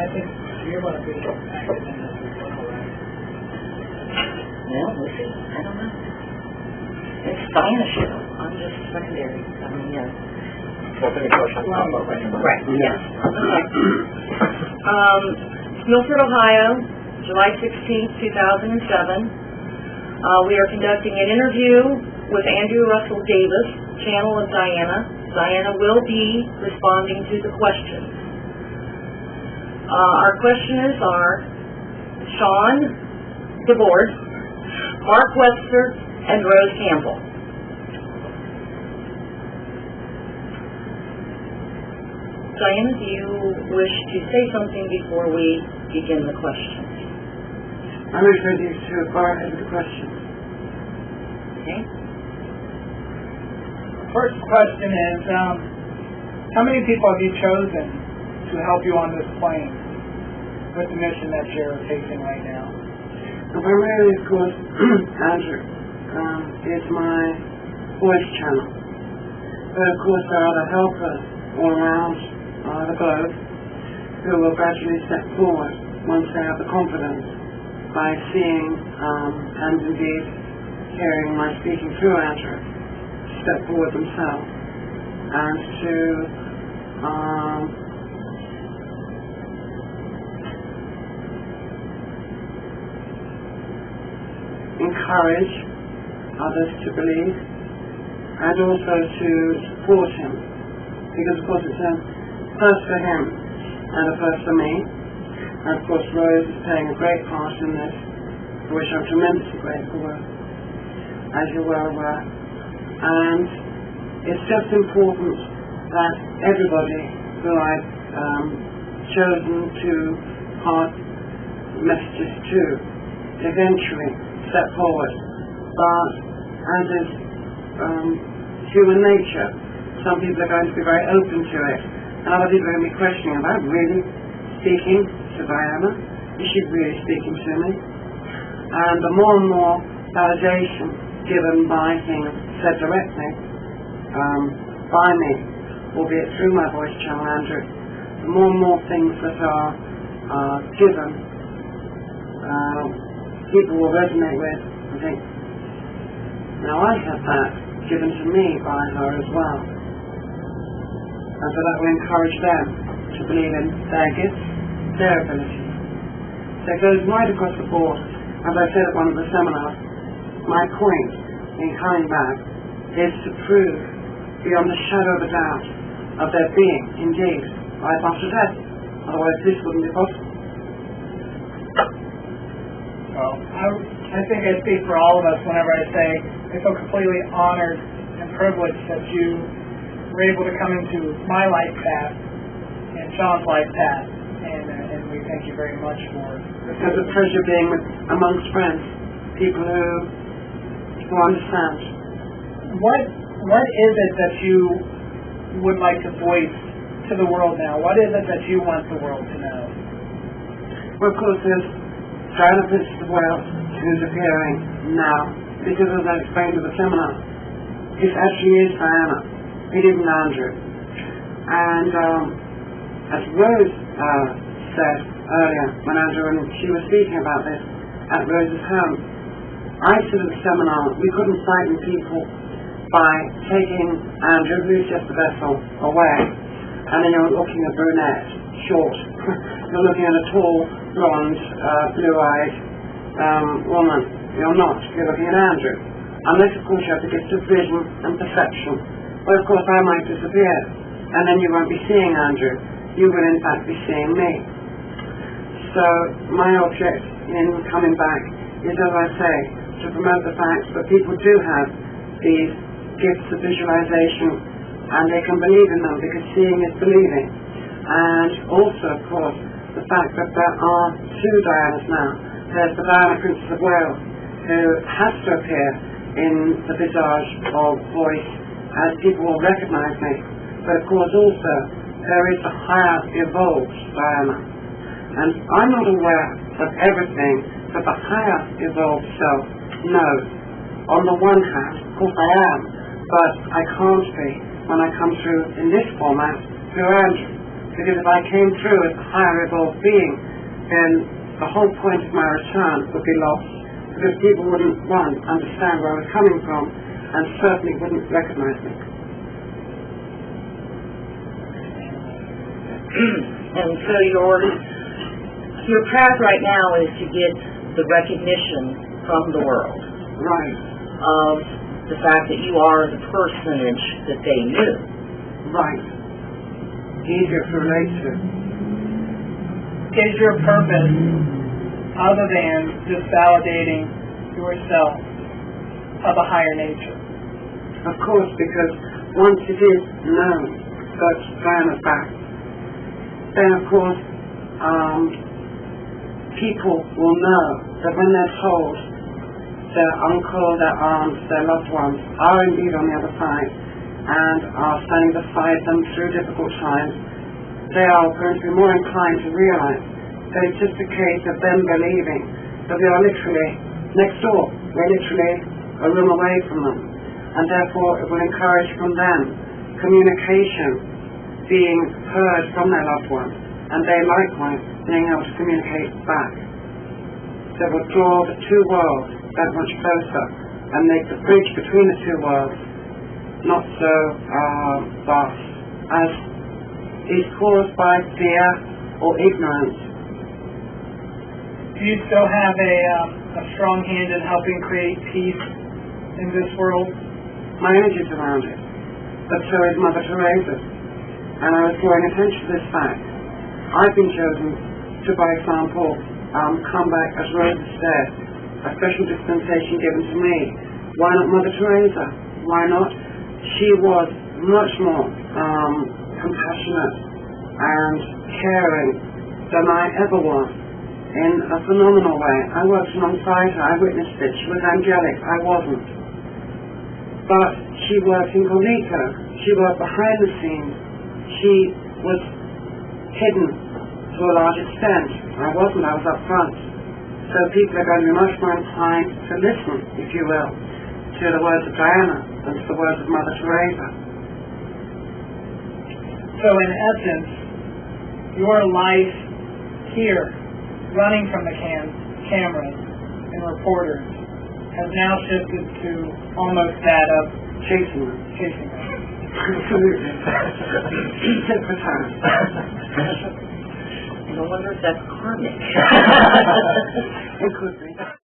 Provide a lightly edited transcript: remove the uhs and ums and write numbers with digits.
I think you're going to be active in this as well, right? Yeah, we'll see. I don't know. It's Diana's show. I'm just secondary. I mean, yeah. Well, any questions pop up anyway. Right, yes. Okay. Milford, Ohio, July 16th, 2007. We are conducting an interview with Andrew Russell Davis, channel of Diana. Diana will be responding to the questions. Our questioners are Sean DeBoard, Mark Webster, and Rose Campbell. Diana, do you wish to say something before we begin the questions? I'm ready to go ahead with the questions. Okay. First question is, how many people have you chosen to help you on this plane with the mission that you're facing right now? The primary, of course, Andrew, is my voice channel. But of course there are the helpers all around the globe who will gradually step forward once they have the confidence by seeing and indeed hearing my speaking through Andrew, step forward themselves and to encourage others to believe and also to support him, because of course it's a first for him and a first for me, and of course Rose is playing a great part in this, for which I'm tremendously grateful, as you're well aware. And it's just important that everybody who I've chosen to pass messages to eventually step forward. But as is human nature, some people are going to be very open to it, and other people are going to be questioning, am I really speaking to Diana? Is she really speaking to me? And the more and more validation given by things said directly by me, albeit through my voice channel, Andrew, the more and more things that are given, people will resonate with and think, now I have that given to me by her as well. And so that will encourage them to believe in their gifts, their abilities. So it goes right across the board. As I said at one of the seminars, my point in coming back is to prove beyond the shadow of a doubt of their being indeed right after death. Otherwise this wouldn't be possible. Well, I think I speak for all of us whenever I say I feel completely honored and privileged that you were able to come into my life path and Sean's life path, and we thank you very much for it. It's a pleasure being amongst friends, people who understand. What is it that you would like to voice to the world now? What is it that you want the world to know? Well, of course, there's Diana, Princess of Wales, who's appearing now, because as I explained at the seminar, it actually is Diana. It isn't Andrew. And as Rose said earlier, when Andrew and she were speaking about this at Rose's home, I said at the seminar, we couldn't frighten people by taking Andrew, who's just a vessel, away, and then you're looking at brunette, short. You're looking at a tall, blonde, blue-eyed woman. You're not. You're looking at Andrew. Unless, of course, you have the gift of vision and perception. Well, of course, I might disappear, and then you won't be seeing Andrew. You will, in fact, be seeing me. So, my object in coming back is, as I say, to promote the fact that people do have these gifts of visualization, and they can believe in them, because seeing is believing. And also, of course, the fact that there are two Dianas now. There's the Diana, Princess of Wales, who has to appear in the visage of voice, as people will recognize me. But of course also, there is the higher evolved Diana. And I'm not aware of everything that the higher evolved self knows. On the one hand, of course I am, but I can't be when I come through in this format through Andrew. Because if I came through as a higher evolved being, then the whole point of my return would be lost. Because people wouldn't, one, understand where I was coming from, and certainly wouldn't recognize me. And so your path right now is to get the recognition from the world Right. of the fact that you are the personage that they knew. Right. Easier to relate to. Is your purpose other than just validating yourself of a higher nature? Of course, because once it is known that Diana's back, then of course people will know that when they're told their uncle, their aunts, their loved ones are indeed on the other side and are standing beside them through difficult times, they are going to be more inclined to realize that it's just a case of them believing that we are literally next door. We're literally a room away from them. And therefore it will encourage from them communication being heard from their loved ones, and they likewise being able to communicate back. That will draw the two worlds that much closer and make the bridge between the two worlds not so vast as is caused by fear or ignorance. Do you still have a strong hand in helping create peace in this world? My energy's around it, but so is Mother Teresa, and I was drawing attention to this fact. I've been chosen to, by example, come back as Rosa said, a special dispensation given to me. Why not Mother Teresa? Why not? She was much more compassionate and caring than I ever was, in a phenomenal way. I worked alongside her, I witnessed it. She was angelic, I wasn't. But she worked incognito. She worked behind the scenes. She was hidden to a large extent. I wasn't, I was up front. So people are going to be much more inclined to listen, if you will, to the words of Diana than to the words of Mother Teresa. So in essence, your life here, running from the cameras and reporters, has now shifted to almost that of Chasing them. chasing them. Absolutely. Tip for time. No wonder if that's karmic. It could be.